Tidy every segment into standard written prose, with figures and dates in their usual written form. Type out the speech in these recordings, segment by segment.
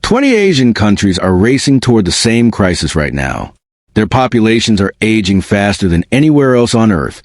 20 Asian countries are racing toward the same crisis right now. Their populations are aging faster than anywhere else on Earth,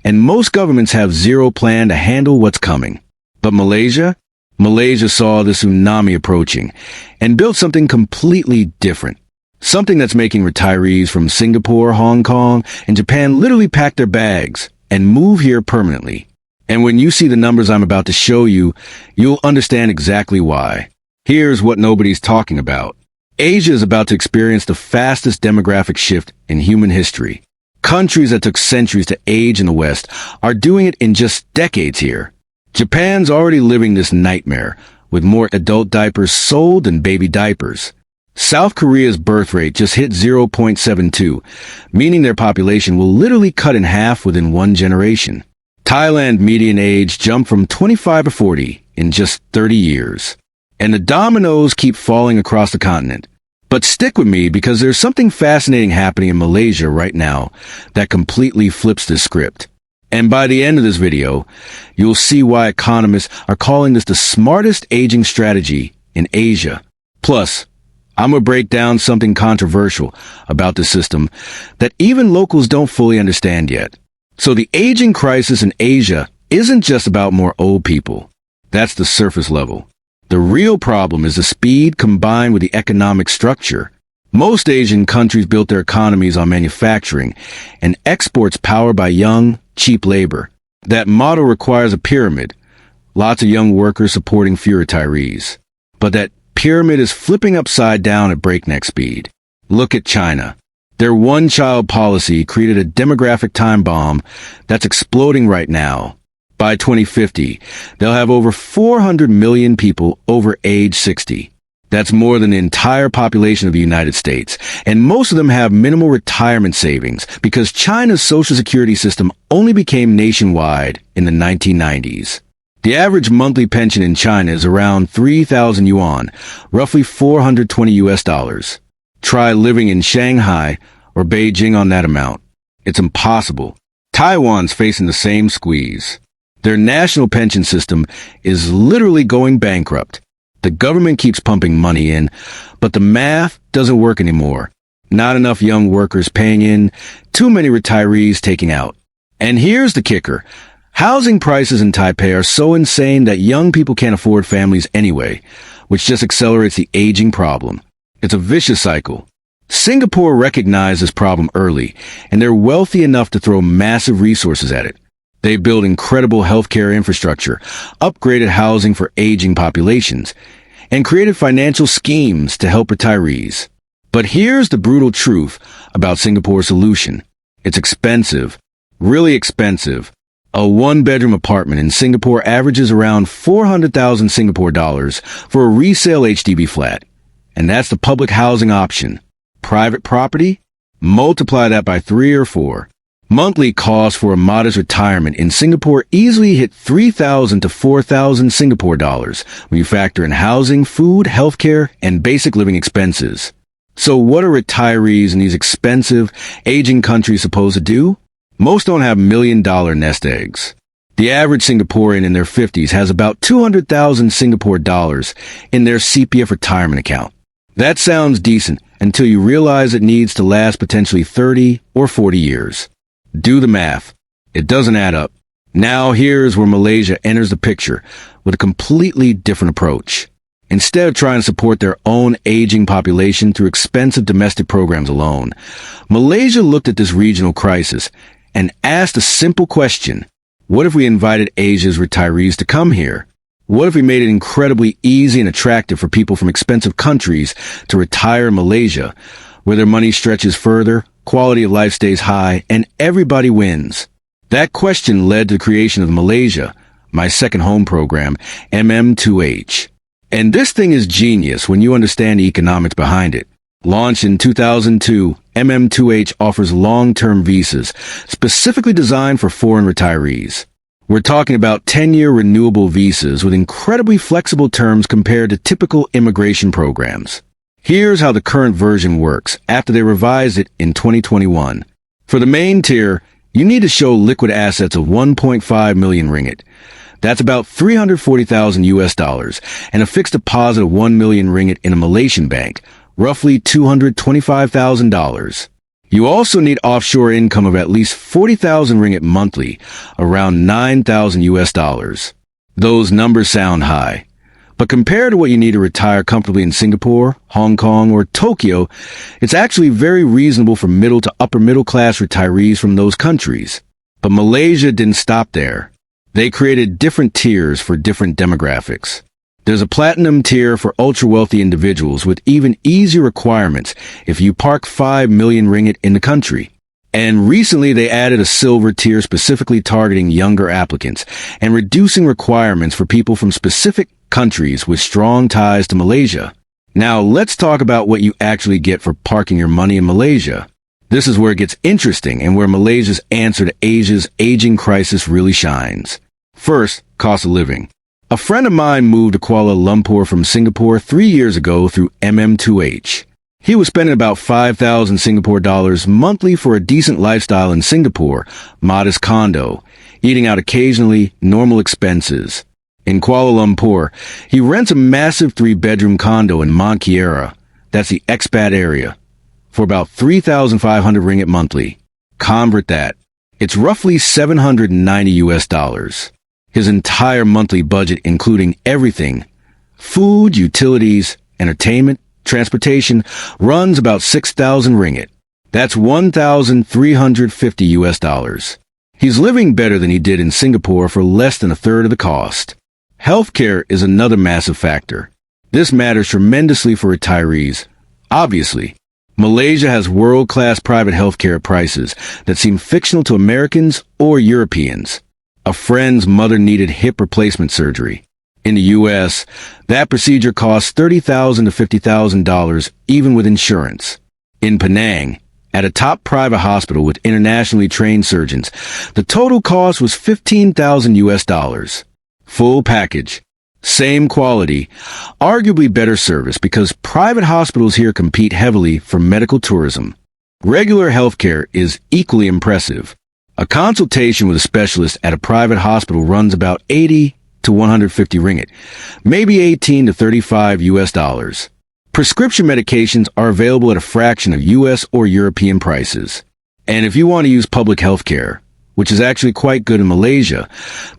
and most governments have zero plan to handle what's coming. But Malaysia? Malaysia saw the tsunami approaching and built something completely different. Something that's making retirees from Singapore, Hong Kong, and Japan literally pack their bags and move here permanently. And when you see the numbers I'm about to show you, you'll understand exactly why. Here's what nobody's talking about. Asia is about to experience the fastest demographic shift in human history. Countries that took centuries to age in the West are doing it in just decades here. Japan's already living this nightmare, with more adult diapers sold than baby diapers. South Korea's birth rate just hit 0.72, meaning their population will literally cut in half within one generation. Thailand's median age jumped from 25 to 40 in just 30 years. And the dominoes keep falling across the continent. But stick with me because there's something fascinating happening in Malaysia right now that completely flips this script. And by the end of this video, you'll see why economists are calling this the smartest aging strategy in Asia. Plus, I'm going to break down something controversial about the system that even locals don't fully understand yet. So the aging crisis in Asia isn't just about more old people. That's the surface level. The real problem is the speed combined with the economic structure. Most Asian countries built their economies on manufacturing and exports powered by young, cheap labor. That model requires a pyramid, lots of young workers supporting few retirees. But that pyramid is flipping upside down at breakneck speed. Look at China. Their one-child policy created a demographic time bomb that's exploding right now. By 2050, they'll have over 400 million people over age 60. That's more than the entire population of the United States, and most of them have minimal retirement savings because China's social security system only became nationwide in the 1990s. The average monthly pension in China is around 3,000 yuan, roughly $420. Try living in Shanghai or Beijing on that amount. It's impossible. Taiwan's facing the same squeeze. Their national pension system is literally going bankrupt. The government keeps pumping money in, but the math doesn't work anymore. Not enough young workers paying in, too many retirees taking out. And here's the kicker. Housing prices in Taipei are so insane that young people can't afford families anyway, which just accelerates the aging problem. It's a vicious cycle. Singapore recognized this problem early, and they're wealthy enough to throw massive resources at it. They built incredible healthcare infrastructure, upgraded housing for aging populations, and created financial schemes to help retirees. But here's the brutal truth about Singapore's solution. It's expensive, really expensive. A one-bedroom apartment in Singapore averages around 400,000 Singapore dollars for a resale HDB flat. And that's the public housing option. Private property? Multiply that by 3 or 4. Monthly costs for a modest retirement in Singapore easily hit 3,000 to 4,000 Singapore dollars when you factor in housing, food, healthcare, and basic living expenses. So what are retirees in these expensive, aging countries supposed to do? Most don't have million-dollar nest eggs. The average Singaporean in their 50s has about 200,000 Singapore dollars in their CPF retirement account. That sounds decent until you realize it needs to last potentially 30 or 40 years. Do the math. It doesn't add up. Now here's where Malaysia enters the picture with a completely different approach. Instead of trying to support their own aging population through expensive domestic programs alone, Malaysia looked at this regional crisis and asked a simple question. What if we invited Asia's retirees to come here? What if we made it incredibly easy and attractive for people from expensive countries to retire in Malaysia, where their money stretches further, quality of life stays high, and everybody wins? That question led to the creation of Malaysia My Second Home program, MM2H. And this thing is genius when you understand the economics behind it. Launched in 2002, MM2H offers long-term visas specifically designed for foreign retirees. We're talking about 10-year renewable visas with incredibly flexible terms compared to typical immigration programs. Here's how the current version works after they revised it in 2021. For the main tier, you need to show liquid assets of 1.5 million ringgit. That's about 340,000 US dollars, and a fixed deposit of 1 million ringgit in a Malaysian bank, roughly $225,000. You also need offshore income of at least 40,000 ringgit monthly, around 9,000 US dollars. Those numbers sound high, but compared to what you need to retire comfortably in Singapore, Hong Kong, or Tokyo, it's actually very reasonable for middle to upper middle class retirees from those countries. But Malaysia didn't stop there. They created different tiers for different demographics. There's a platinum tier for ultra-wealthy individuals with even easier requirements if you park 5 million ringgit in the country. And recently they added a silver tier specifically targeting younger applicants and reducing requirements for people from specific countries with strong ties to Malaysia. Now let's talk about what you actually get for parking your money in Malaysia. This is where it gets interesting and where Malaysia's answer to Asia's aging crisis really shines. First, cost of living. A friend of mine moved to Kuala Lumpur from Singapore 3 years ago through MM2H. He was spending about 5,000 Singapore dollars monthly for a decent lifestyle in Singapore, modest condo, eating out occasionally, normal expenses. In Kuala Lumpur, he rents a massive 3-bedroom condo in Mont Kiara, that's the Expat area, for about 3,500 ringgit monthly. Convert that. It's roughly 790 US dollars. His entire monthly budget, including everything, food, utilities, entertainment, transportation, runs about 6,000 ringgit. That's 1,350 US dollars. He's living better than he did in Singapore for less than a third of the cost. Healthcare is another massive factor. This matters tremendously for retirees. Obviously, Malaysia has world-class private healthcare prices that seem fictional to Americans or Europeans. A friend's mother needed hip replacement surgery. In the U.S., that procedure costs $30,000 to $50,000 even with insurance. In Penang, at a top private hospital with internationally trained surgeons, the total cost was 15,000 US dollars. Full package. Same quality, arguably better service because private hospitals here compete heavily for medical tourism. Regular healthcare is equally impressive. A consultation with a specialist at a private hospital runs about 80 to 150 ringgit, maybe 18 to 35 US dollars. Prescription medications are available at a fraction of US or European prices. And if you want to use public healthcare, which is actually quite good in Malaysia,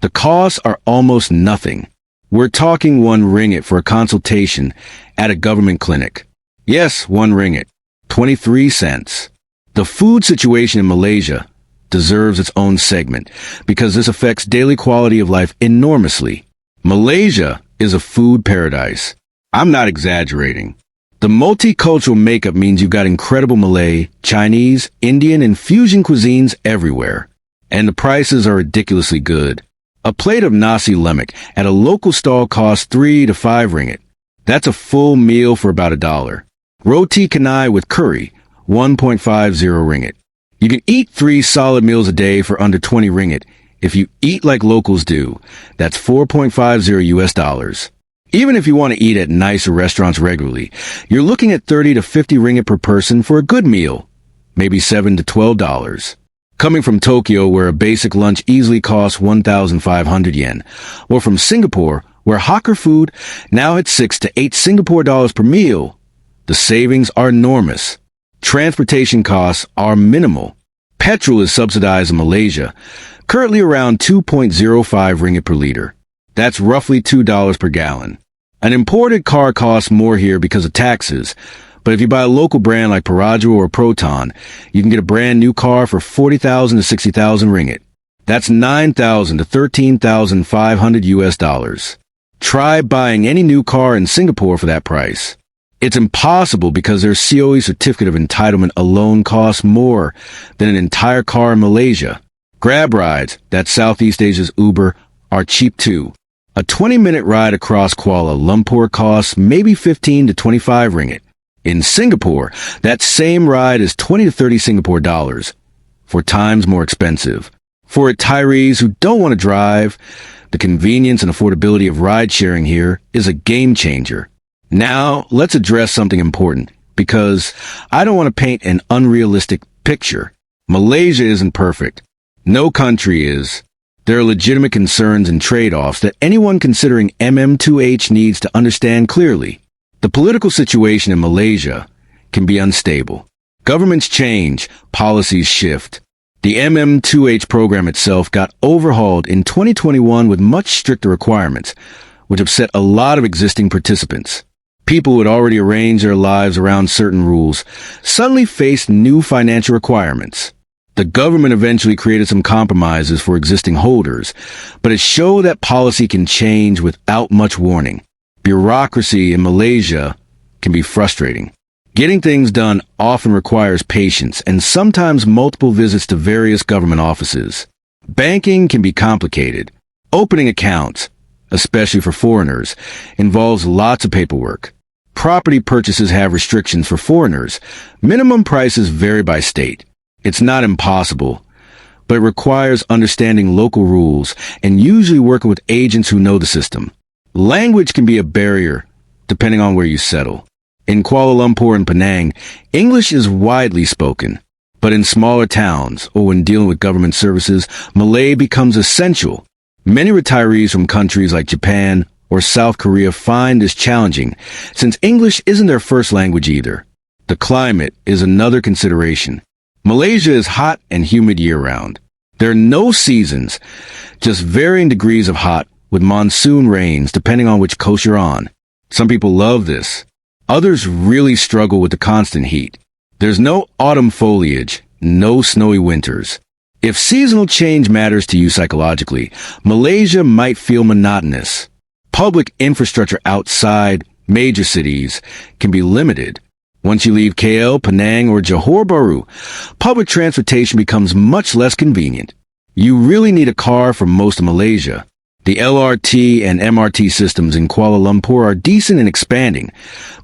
the costs are almost nothing. We're talking 1 ringgit for a consultation at a government clinic. Yes, 1 ringgit, 23 cents. The food situation in Malaysia deserves its own segment because this affects daily quality of life enormously. Malaysia is a food paradise. I'm not exaggerating. The multicultural makeup means you've got incredible Malay, Chinese, Indian, and fusion cuisines everywhere. And the prices are ridiculously good. A plate of nasi lemak at a local stall costs 3 to 5 ringgit. That's a full meal for about $1. Roti canai with curry, 1.50 ringgit. You can eat 3 solid meals a day for under 20 ringgit. If you eat like locals do, that's 4.50 US dollars. Even if you want to eat at nicer restaurants regularly, you're looking at 30 to 50 ringgit per person for a good meal, maybe $7 to $12. Coming from Tokyo, where a basic lunch easily costs 1,500 yen, or from Singapore, where hawker food now hits 6 to 8 Singapore dollars per meal, the savings are enormous. Transportation costs are minimal. Petrol is subsidized in Malaysia, currently around 2.05 ringgit per liter. That's roughly $2 per gallon. An imported car costs more here because of taxes, but if you buy a local brand like Parajo or Proton, you can get a brand new car for 40,000 to 60,000 ringgit. That's 9,000 to 13,500 US dollars. Try buying any new car in Singapore for that price. It's impossible because their COE certificate of entitlement alone costs more than an entire car in Malaysia. Grab rides, that's Southeast Asia's Uber, are cheap too. A 20-minute ride across Kuala Lumpur costs maybe 15 to 25 ringgit. In Singapore, that same ride is 20 to 30 Singapore dollars, 4 times more expensive. For retirees who don't want to drive, the convenience and affordability of ride-sharing here is a game changer. Now, let's address something important, because I don't want to paint an unrealistic picture. Malaysia isn't perfect. No country is. There are legitimate concerns and trade-offs that anyone considering MM2H needs to understand clearly. The political situation in Malaysia can be unstable. Governments change, policies shift. The MM2H program itself got overhauled in 2021 with much stricter requirements, which upset a lot of existing participants. People who had already arranged their lives around certain rules suddenly faced new financial requirements. The government eventually created some compromises for existing holders, but it showed that policy can change without much warning. Bureaucracy in Malaysia can be frustrating. Getting things done often requires patience and sometimes multiple visits to various government offices. Banking can be complicated. Opening accounts, especially for foreigners, involves lots of paperwork. Property purchases have restrictions for foreigners. Minimum prices vary by state. It's not impossible, but it requires understanding local rules and usually working with agents who know the system. Language can be a barrier, depending on where you settle. In Kuala Lumpur and Penang, English is widely spoken, but in smaller towns or when dealing with government services, Malay becomes essential. Many retirees from countries like Japan or South Korea find this challenging, since English isn't their first language either. The climate is another consideration. Malaysia is hot and humid year-round. There are no seasons, just varying degrees of hot with monsoon rains depending on which coast you're on. Some people love this. Others really struggle with the constant heat. There's no autumn foliage, no snowy winters. If seasonal change matters to you psychologically, Malaysia might feel monotonous. Public infrastructure outside major cities can be limited. Once you leave KL, Penang, or Johor Bahru, public transportation becomes much less convenient. You really need a car for most of Malaysia. The LRT and MRT systems in Kuala Lumpur are decent and expanding,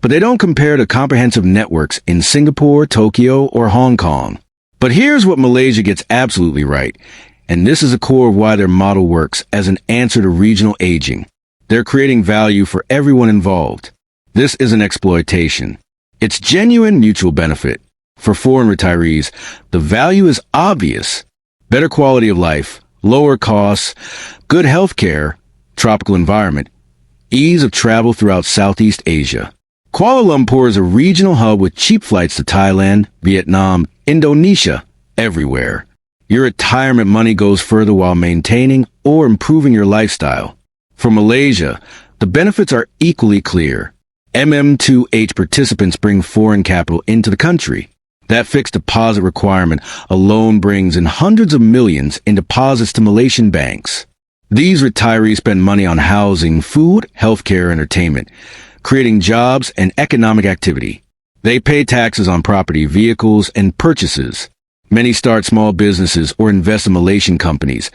but they don't compare to comprehensive networks in Singapore, Tokyo, or Hong Kong. But here's what Malaysia gets absolutely right, and this is the core of why their model works as an answer to regional aging. They're creating value for everyone involved. This isn't exploitation. It's genuine mutual benefit. For foreign retirees, the value is obvious. Better quality of life, lower costs, good health care, tropical environment, ease of travel throughout Southeast Asia. Kuala Lumpur is a regional hub with cheap flights to Thailand, Vietnam, Indonesia, everywhere. Your retirement money goes further while maintaining or improving your lifestyle. For Malaysia, the benefits are equally clear. MM2H participants bring foreign capital into the country. That fixed deposit requirement alone brings in hundreds of millions in deposits to Malaysian banks. These retirees spend money on housing, food, healthcare, entertainment, creating jobs and economic activity. They pay taxes on property, vehicles, and purchases. Many start small businesses or invest in Malaysian companies,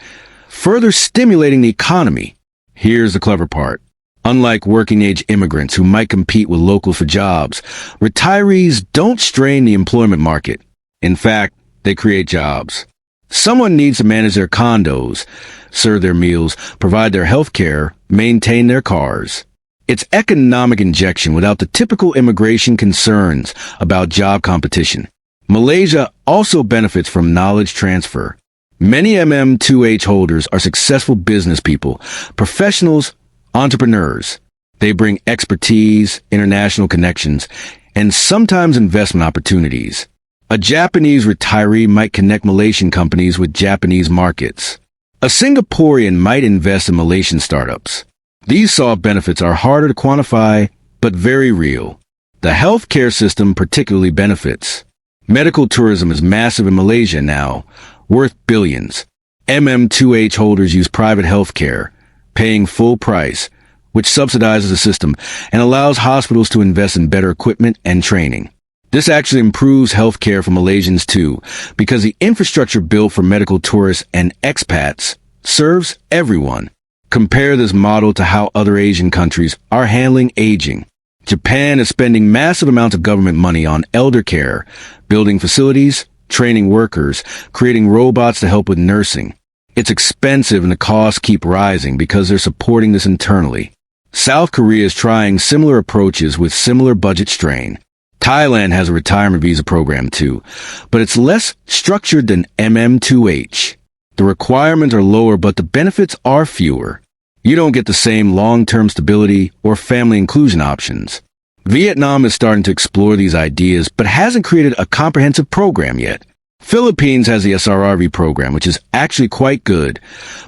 further stimulating the economy. Here's the clever part. Unlike working-age immigrants who might compete with locals for jobs, retirees don't strain the employment market. In fact, they create jobs. Someone needs to manage their condos, serve their meals, provide their health care, maintain their cars. It's economic injection without the typical immigration concerns about job competition. Malaysia also benefits from knowledge transfer. Many MM2H holders are successful business people, professionals, entrepreneurs. They bring expertise, international connections, and sometimes investment opportunities. A Japanese retiree might connect Malaysian companies with Japanese markets. A Singaporean might invest in Malaysian startups. These soft benefits are harder to quantify, but very real. The healthcare system particularly benefits. Medical tourism is massive in Malaysia now, worth billions. MM2H holders use private healthcare, paying full price, which subsidizes the system and allows hospitals to invest in better equipment and training. This actually improves healthcare for Malaysians too, because the infrastructure built for medical tourists and expats serves everyone. Compare this model to how other Asian countries are handling aging. Japan is spending massive amounts of government money on elder care, building facilities, training workers, creating robots to help with nursing. It's expensive and the costs keep rising because they're supporting this internally. South Korea is trying similar approaches with similar budget strain. Thailand has a retirement visa program too, but it's less structured than MM2H. The requirements are lower, but the benefits are fewer. You don't get the same long-term stability or family inclusion options. Vietnam is starting to explore these ideas, but hasn't created a comprehensive program yet. Philippines has the SRRV program, which is actually quite good,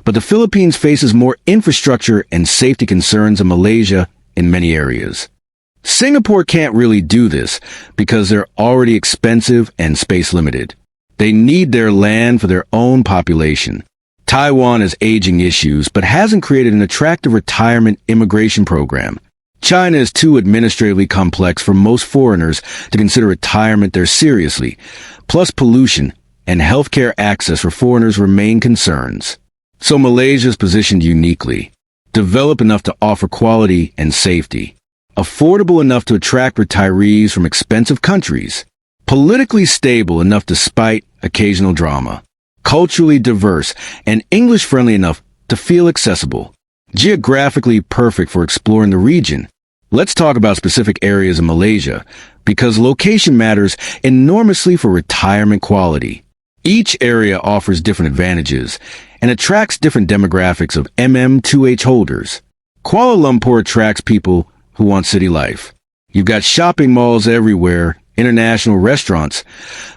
but the Philippines faces more infrastructure and safety concerns than Malaysia in many areas. Singapore can't really do this because they're already expensive and space limited. They need their land for their own population. Taiwan has aging issues, but hasn't created an attractive retirement immigration program. China is too administratively complex for most foreigners to consider retirement there seriously. Plus pollution and healthcare access for foreigners remain concerns. So Malaysia is positioned uniquely. Developed enough to offer quality and safety. Affordable enough to attract retirees from expensive countries. Politically stable enough despite occasional drama. Culturally diverse and English-friendly enough to feel accessible. Geographically perfect for exploring the region. Let's talk about specific areas in Malaysia, because location matters enormously for retirement quality. Each area offers different advantages and attracts different demographics of MM2H holders. Kuala Lumpur attracts people who want city life. You've got shopping malls everywhere, international restaurants,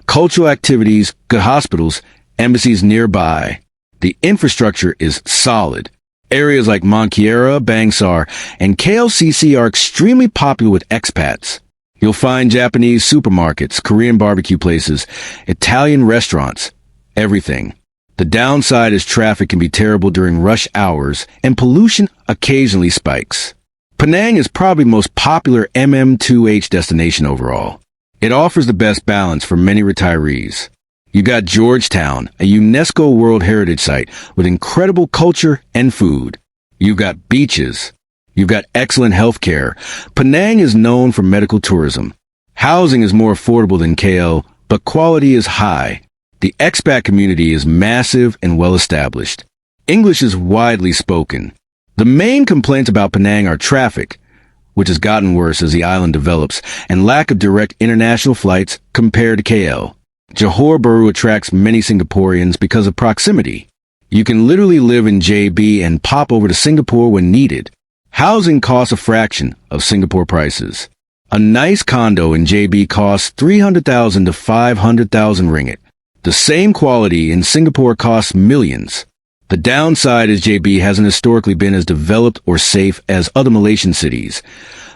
cultural activities, good hospitals, embassies nearby. The infrastructure is solid. Areas like Monkiera, Bangsar, and KLCC are extremely popular with expats. You'll find Japanese supermarkets, Korean barbecue places, Italian restaurants, everything. The downside is traffic can be terrible during rush hours, and pollution occasionally spikes. Penang is probably the most popular MM2H destination overall. It offers the best balance for many retirees. You got Georgetown, a UNESCO World Heritage Site with incredible culture and food. You've got beaches. You've got excellent healthcare. Penang is known for medical tourism. Housing is more affordable than KL, but quality is high. The expat community is massive and well-established. English is widely spoken. The main complaints about Penang are traffic, which has gotten worse as the island develops, and lack of direct international flights compared to KL. Johor Bahru attracts many Singaporeans because of proximity. You can literally live in JB and pop over to Singapore when needed. Housing costs a fraction of Singapore prices. A nice condo in JB costs 300,000 to 500,000 ringgit. The same quality in Singapore costs millions. The downside is JB hasn't historically been as developed or safe as other Malaysian cities,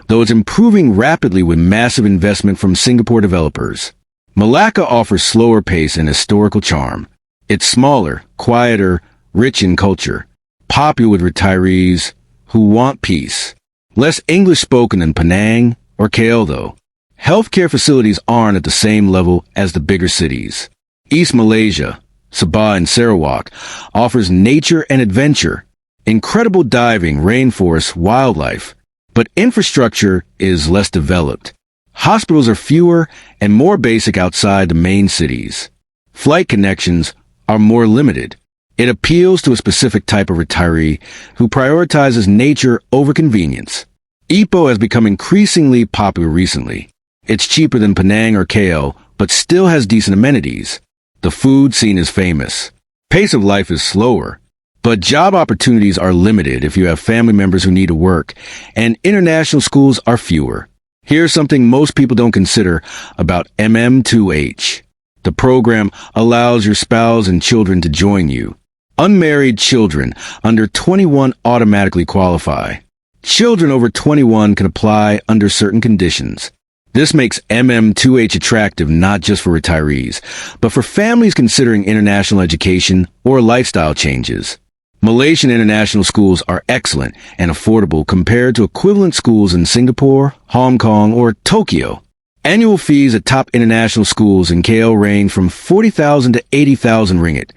though it's improving rapidly with massive investment from Singapore developers. Malacca offers slower pace and historical charm. It's smaller, quieter, rich in culture, popular with retirees who want peace. Less English spoken than Penang or KL though. Healthcare facilities aren't at the same level as the bigger cities. East Malaysia, Sabah and Sarawak, offers nature and adventure, incredible diving, rainforests, wildlife, but infrastructure is less developed. Hospitals are fewer and more basic outside the main cities. Flight connections are more limited. It appeals to a specific type of retiree who prioritizes nature over convenience. Ipoh has become increasingly popular recently. It's cheaper than Penang or KL, but still has decent amenities. The food scene is famous. Pace of life is slower, but job opportunities are limited if you have family members who need to work, and international schools are fewer. Here's something most people don't consider about MM2H. The program allows your spouse and children to join you. Unmarried children under 21 automatically qualify. Children over 21 can apply under certain conditions. This makes MM2H attractive not just for retirees, but for families considering international education or lifestyle changes. Malaysian international schools are excellent and affordable compared to equivalent schools in Singapore, Hong Kong, or Tokyo. Annual fees at top international schools in KL range from 40,000 to 80,000 ringgit.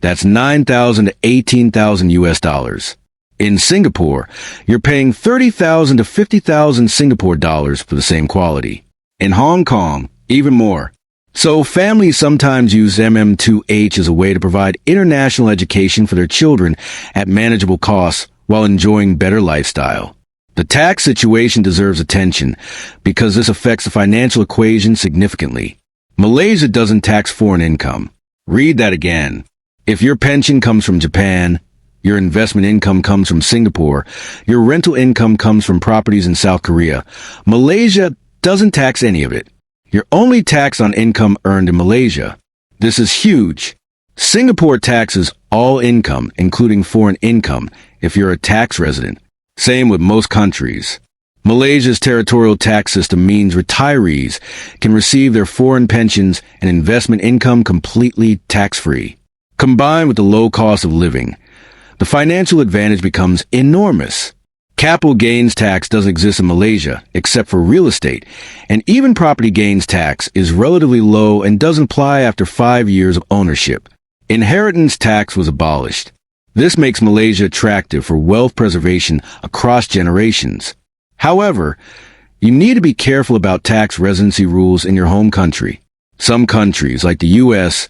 That's 9,000 to 18,000 US dollars. In Singapore, you're paying 30,000 to 50,000 Singapore dollars for the same quality. In Hong Kong, even more. So families sometimes use MM2H as a way to provide international education for their children at manageable costs while enjoying better lifestyle. The tax situation deserves attention because this affects the financial equation significantly. Malaysia doesn't tax foreign income. Read that again. If your pension comes from Japan, your investment income comes from Singapore, your rental income comes from properties in South Korea, Malaysia doesn't tax any of it. You're only taxed on income earned in Malaysia. This is huge. Singapore taxes all income, including foreign income, if you're a tax resident. Same with most countries. Malaysia's territorial tax system means retirees can receive their foreign pensions and investment income completely tax-free. Combined with the low cost of living, the financial advantage becomes enormous. Capital gains tax doesn't exist in Malaysia, except for real estate, and even property gains tax is relatively low and doesn't apply after 5 years of ownership. Inheritance tax was abolished. This makes Malaysia attractive for wealth preservation across generations. However, you need to be careful about tax residency rules in your home country. Some countries, like the U.S.,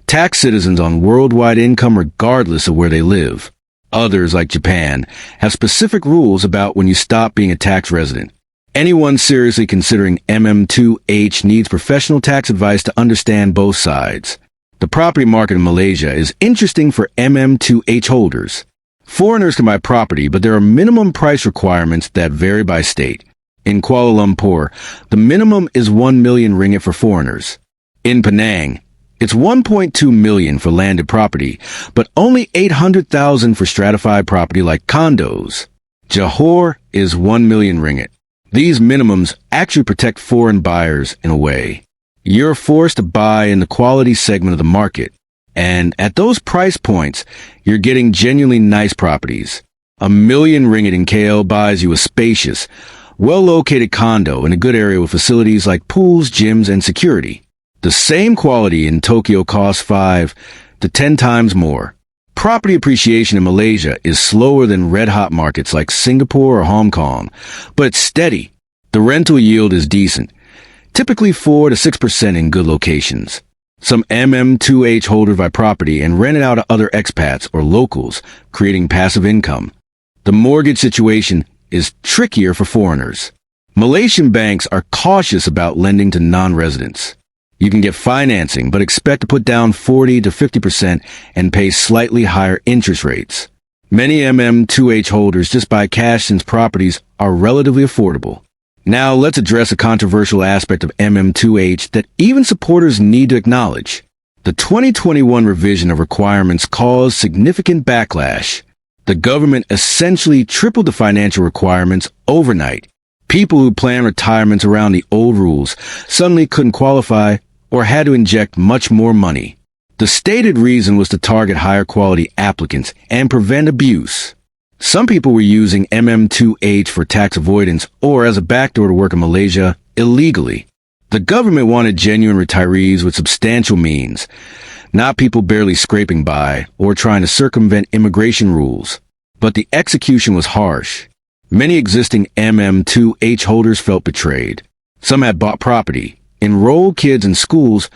tax citizens on worldwide income regardless of where they live. Others, like Japan, have specific rules about when you stop being a tax resident. Anyone seriously considering MM2H needs professional tax advice to understand both sides. The property market in Malaysia is interesting for MM2H holders. Foreigners can buy property, but there are minimum price requirements that vary by state. In Kuala Lumpur, the minimum is 1 million ringgit for foreigners. In Penang, it's 1.2 million for landed property, but only 800,000 for stratified property like condos. Johor is 1 million ringgit. These minimums actually protect foreign buyers in a way. You're forced to buy in the quality segment of the market, and at those price points, you're getting genuinely nice properties. 1 million ringgit in KL buys you a spacious, well-located condo in a good area with facilities like pools, gyms, and security. The same quality in Tokyo costs 5 to 10 times more. Property appreciation in Malaysia is slower than red-hot markets like Singapore or Hong Kong, but it's steady. The rental yield is decent, typically 4 to 6% in good locations. Some MM2H holders buy property and rent it out to other expats or locals, creating passive income. The mortgage situation is trickier for foreigners. Malaysian banks are cautious about lending to non-residents. You can get financing, but expect to put down 40 to 50% and pay slightly higher interest rates. Many MM2H holders just buy cash since properties are relatively affordable. Now let's address a controversial aspect of MM2H that even supporters need to acknowledge. The 2021 revision of requirements caused significant backlash. The government essentially tripled the financial requirements overnight. People who planned retirements around the old rules suddenly couldn't qualify or had to inject much more money. The stated reason was to target higher quality applicants and prevent abuse. Some people were using MM2H for tax avoidance or as a backdoor to work in Malaysia illegally. The government wanted genuine retirees with substantial means, not people barely scraping by or trying to circumvent immigration rules. But the execution was harsh. Many existing MM2H holders felt betrayed. Some had bought property, enrolled kids in schools,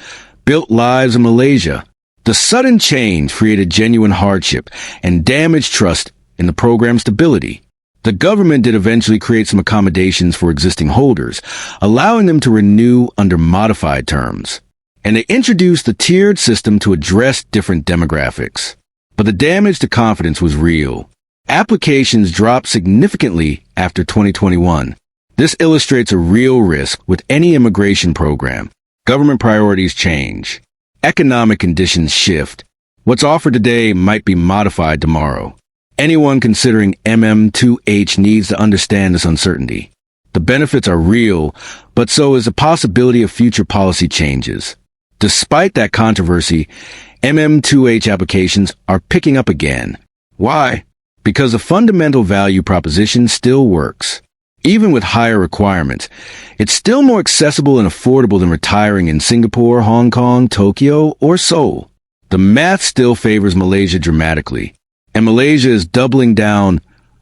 built lives in Malaysia. The sudden change created genuine hardship and damaged trust in the program's stability. The government did eventually create some accommodations for existing holders, allowing them to renew under modified terms. And they introduced the tiered system to address different demographics. But the damage to confidence was real. Applications dropped significantly after 2021. This illustrates a real risk with any immigration program. Government priorities change. Economic conditions shift. What's offered today might be modified tomorrow. Anyone considering MM2H needs to understand this uncertainty. The benefits are real, but so is the possibility of future policy changes. Despite that controversy, MM2H applications are picking up again. Why? Because the fundamental value proposition still works. Even with higher requirements, it's still more accessible and affordable than retiring in Singapore, Hong Kong, Tokyo, or Seoul. The math still favors Malaysia dramatically, and Malaysia is doubling down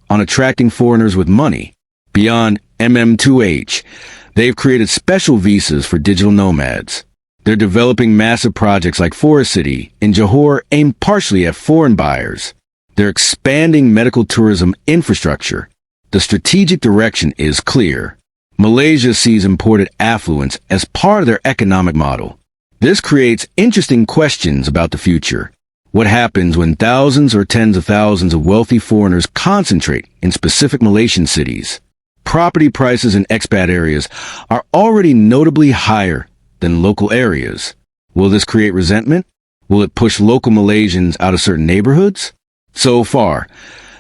on attracting foreigners with money. Beyond MM2H, they've created special visas for digital nomads. They're developing massive projects like Forest City in Johor aimed partially at foreign buyers. They're expanding medical tourism infrastructure. The strategic direction is clear. Malaysia sees imported affluence as part of their economic model. This creates interesting questions about the future. What happens when thousands or tens of thousands of wealthy foreigners concentrate in specific Malaysian cities? Property prices in expat areas are already notably higher than local areas. Will this create resentment? Will it push local Malaysians out of certain neighborhoods? So far,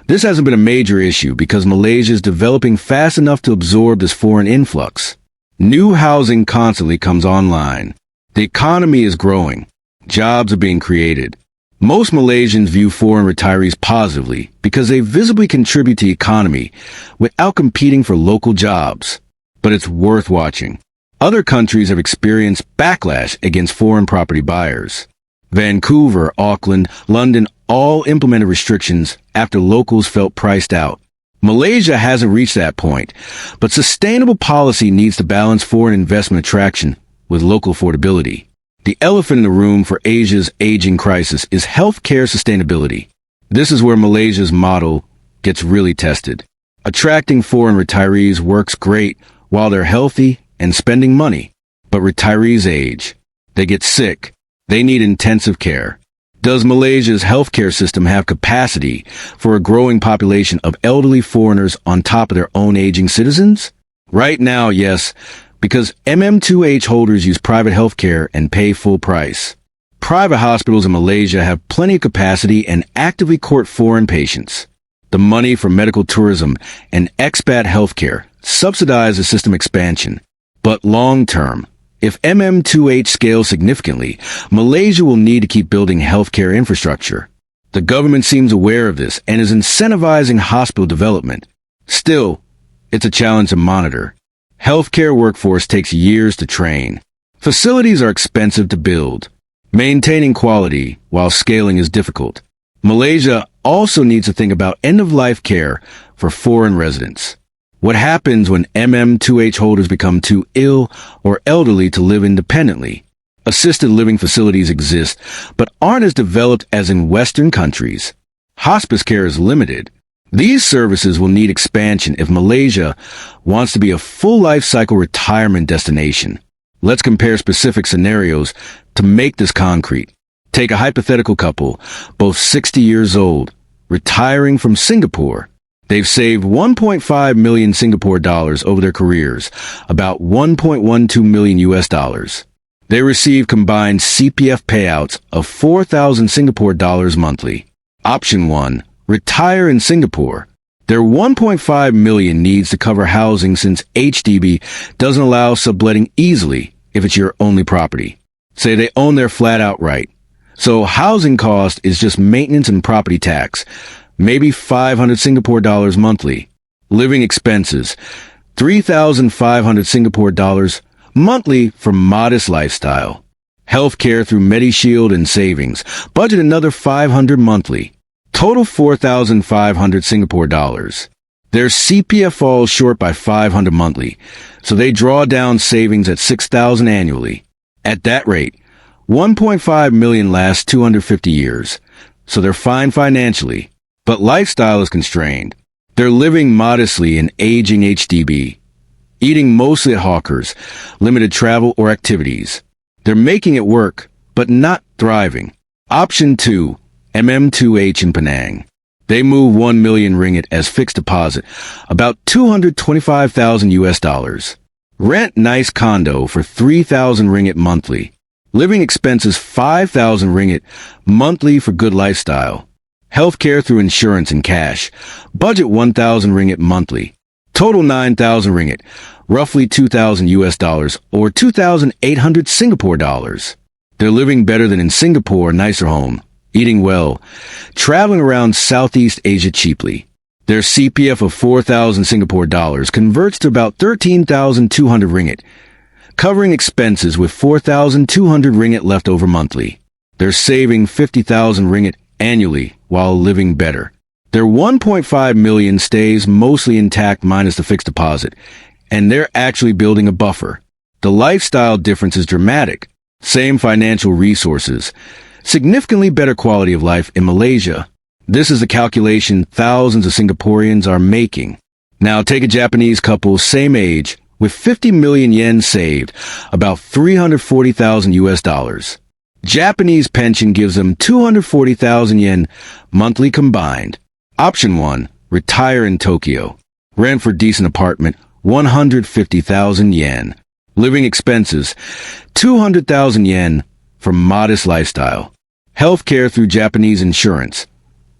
this hasn't been a major issue because Malaysia is developing fast enough to absorb this foreign influx. New housing constantly comes online. The economy is growing. Jobs are being created. Most Malaysians view foreign retirees positively because they visibly contribute to the economy without competing for local jobs. But it's worth watching. Other countries have experienced backlash against foreign property buyers. Vancouver, Auckland, London all implemented restrictions after locals felt priced out. Malaysia hasn't reached that point, but sustainable policy needs to balance foreign investment attraction with local affordability. The elephant in the room for Asia's aging crisis is healthcare sustainability. This is where Malaysia's model gets really tested. Attracting foreign retirees works great while they're healthy and spending money. But retirees age. They get sick. They need intensive care. Does Malaysia's healthcare system have capacity for a growing population of elderly foreigners on top of their own aging citizens? Right now, yes, because MM2H holders use private healthcare and pay full price. Private hospitals in Malaysia have plenty of capacity and actively court foreign patients. The money from medical tourism and expat healthcare subsidize the system expansion. But long-term, if MM2H scales significantly, Malaysia will need to keep building healthcare infrastructure. The government seems aware of this and is incentivizing hospital development. Still, it's a challenge to monitor. Healthcare workforce takes years to train. Facilities are expensive to build. Maintaining quality while scaling is difficult. Malaysia also needs to think about end-of-life care for foreign residents. What happens when MM2H holders become too ill or elderly to live independently? Assisted living facilities exist, but aren't as developed as in Western countries. Hospice care is limited. These services will need expansion if Malaysia wants to be a full life cycle retirement destination. Let's compare specific scenarios to make this concrete. Take a hypothetical couple, both 60 years old, retiring from Singapore. They've saved 1.5 million Singapore dollars over their careers, about 1.12 million US dollars. They receive combined CPF payouts of 4,000 Singapore dollars monthly. Option 1. Retire in Singapore. Their 1.5 million needs to cover housing since HDB doesn't allow subletting easily if it's your only property. Say they own their flat outright. So housing cost is just maintenance and property tax. Maybe 500 Singapore dollars monthly. Living expenses, 3,500 Singapore dollars monthly for modest lifestyle. Healthcare through MediShield and savings, budget another 500 monthly. Total 4,500 Singapore dollars. Their CPF falls short by 500 monthly, so they draw down savings at 6,000 annually. At that rate, 1.5 million lasts 250 years, so they're fine financially. But lifestyle is constrained. They're living modestly in aging HDB, eating mostly at hawkers, limited travel or activities. They're making it work, but not thriving. Option 2, MM2H in Penang. They move 1 million ringgit as fixed deposit, about 225,000 US dollars. Rent nice condo for 3,000 ringgit monthly. Living expenses 5,000 ringgit monthly for good lifestyle. Healthcare through insurance and cash. Budget 1,000 ringgit monthly. Total 9,000 ringgit, roughly 2,000 US dollars or 2,800 Singapore dollars. They're living better than in Singapore, nicer home, eating well, traveling around Southeast Asia cheaply. Their CPF of 4,000 Singapore dollars converts to about 13,200 ringgit, covering expenses with 4,200 ringgit left over monthly. They're saving 50,000 ringgit annually while living better. Their 1.5 million stays mostly intact minus the fixed deposit, and they're actually building a buffer. The lifestyle difference is dramatic. Same financial resources, significantly better quality of life in Malaysia. This is the calculation thousands of Singaporeans are making. Now take a Japanese couple, same age, with 50 million yen saved, about 340,000 US dollars. Japanese pension gives them 240,000 yen monthly combined. Option 1. Retire in Tokyo. Rent for decent apartment, 150,000 yen. Living expenses, 200,000 yen for modest lifestyle. Healthcare through Japanese insurance,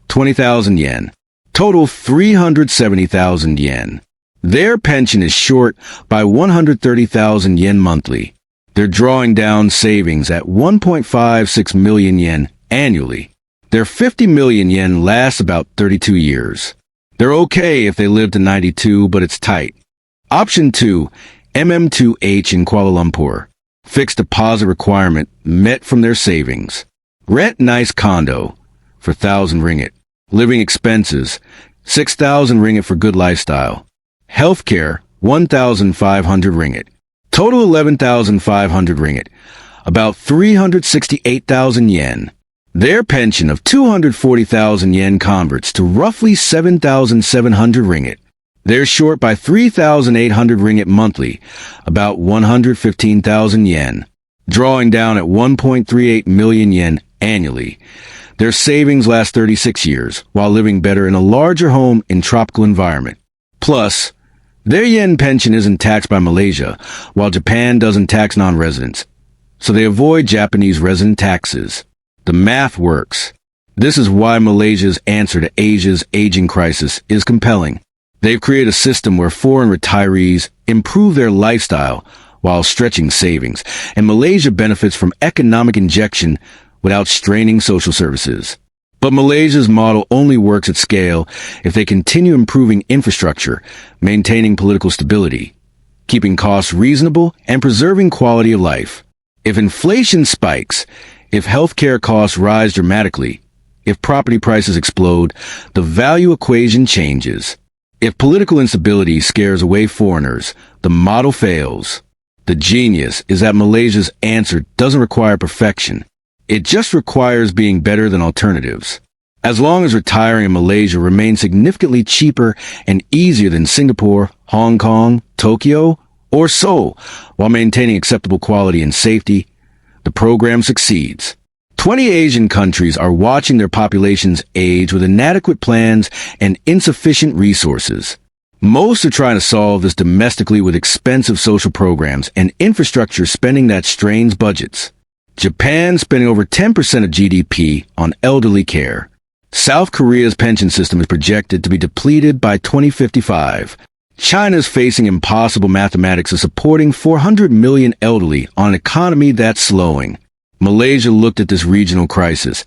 20,000 yen. Total 370,000 yen. Their pension is short by 130,000 yen monthly. They're drawing down savings at 1.56 million yen annually. Their 50 million yen lasts about 32 years. They're okay if they live to 92, but it's tight. Option 2, MM2H in Kuala Lumpur. Fixed deposit requirement met from their savings. Rent nice condo for 1,000 ringgit. Living expenses, 6,000 ringgit for good lifestyle. Healthcare, 1,500 ringgit. Total 11,500 ringgit. About 368,000 yen. Their pension of 240,000 yen converts to roughly 7,700 ringgit. They're short by 3,800 ringgit monthly, about 115,000 yen. Drawing down at 1.38 million yen annually. Their savings last 36 years, while living better in a larger home in tropical environment. Plus, their yen pension isn't taxed by Malaysia, while Japan doesn't tax non-residents. So they avoid Japanese resident taxes. The math works. This is why Malaysia's answer to Asia's aging crisis is compelling. They've created a system where foreign retirees improve their lifestyle while stretching savings, and Malaysia benefits from economic injection without straining social services. But Malaysia's model only works at scale if they continue improving infrastructure, maintaining political stability, keeping costs reasonable, and preserving quality of life. If inflation spikes, if healthcare costs rise dramatically, if property prices explode, the value equation changes. If political instability scares away foreigners, the model fails. The genius is that Malaysia's answer doesn't require perfection. It just requires being better than alternatives. As long as retiring in Malaysia remains significantly cheaper and easier than Singapore, Hong Kong, Tokyo, or Seoul, while maintaining acceptable quality and safety, the program succeeds. 20 Asian countries are watching their populations age with inadequate plans and insufficient resources. Most are trying to solve this domestically with expensive social programs and infrastructure spending that strains budgets. Japan spending over 10% of GDP on elderly care. South Korea's pension system is projected to be depleted by 2055. China is facing impossible mathematics of supporting 400 million elderly on an economy that's slowing. Malaysia looked at this regional crisis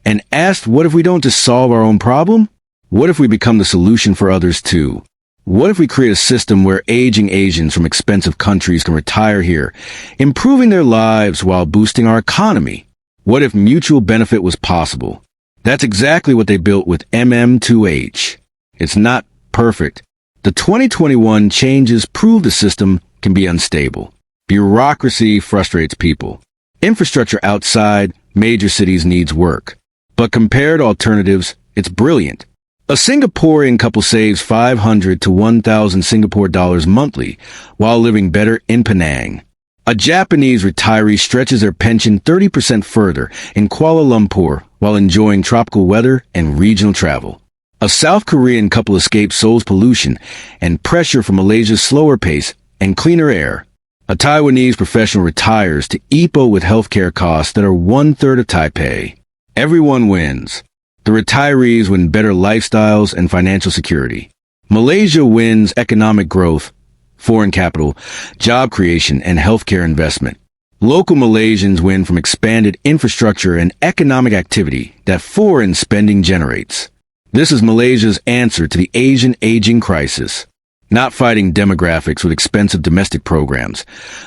and asked, what if we don't just solve our own problem? What if we become the solution for others too? What if we create a system where aging Asians from expensive countries can retire here, improving their lives while boosting our economy? What if mutual benefit was possible? That's exactly what they built with MM2H. It's not perfect. The 2021 changes prove the system can be unstable. Bureaucracy frustrates people. Infrastructure outside major cities needs work. But compared to alternatives, it's brilliant. A Singaporean couple saves 500 to 1,000 Singapore dollars monthly while living better in Penang. A Japanese retiree stretches their pension 30% further in Kuala Lumpur while enjoying tropical weather and regional travel. A South Korean couple escapes Seoul's pollution and pressure from Malaysia's slower pace and cleaner air. A Taiwanese professional retires to Ipoh with healthcare costs that are 1/3 of Taipei. Everyone wins. The retirees win better lifestyles and financial security. Malaysia wins economic growth, foreign capital, job creation, and healthcare investment. Local Malaysians win from expanded infrastructure and economic activity that foreign spending generates. This is Malaysia's answer to the Asian aging crisis. Not fighting demographics with expensive domestic programs,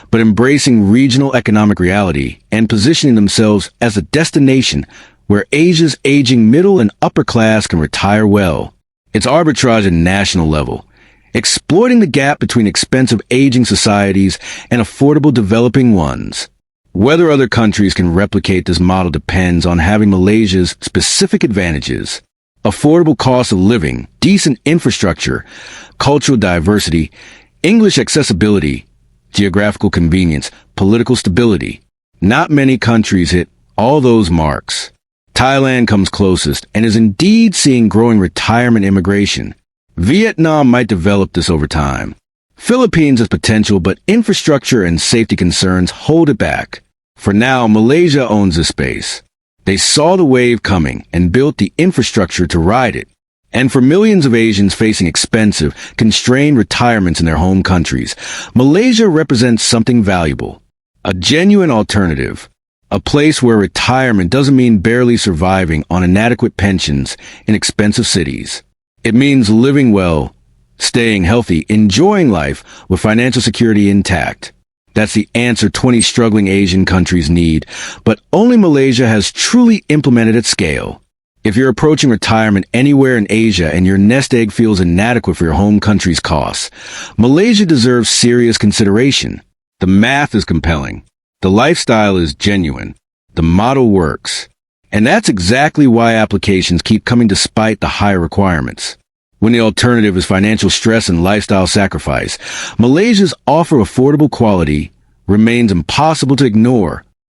but embracing regional economic reality and positioning themselves as a destination where Asia's aging middle and upper class can retire well. It's arbitrage at national level, exploiting the gap between expensive aging societies and affordable developing ones. Whether other countries can replicate this model depends on having Malaysia's specific advantages. Affordable cost of living, decent infrastructure, cultural diversity, English accessibility, geographical convenience, political stability. Not many countries hit all those marks. Thailand comes closest and is indeed seeing growing retirement immigration. Vietnam might develop this over time. Philippines has potential, but infrastructure and safety concerns hold it back. For now, Malaysia owns the space. They saw the wave coming and built the infrastructure to ride it. And for millions of Asians facing expensive, constrained retirements in their home countries, Malaysia represents something valuable. A genuine alternative. A place where retirement doesn't mean barely surviving on inadequate pensions in expensive cities. It means living well, staying healthy, enjoying life with financial security intact. That's the answer 20 struggling Asian countries need, but only Malaysia has truly implemented at scale. If you're approaching retirement anywhere in Asia and your nest egg feels inadequate for your home country's costs, Malaysia deserves serious consideration. The math is compelling. The lifestyle is genuine. The model works. And that's exactly why applications keep coming despite the higher requirements. When the alternative is financial stress and lifestyle sacrifice, Malaysia's offer of affordable quality remains impossible to ignore.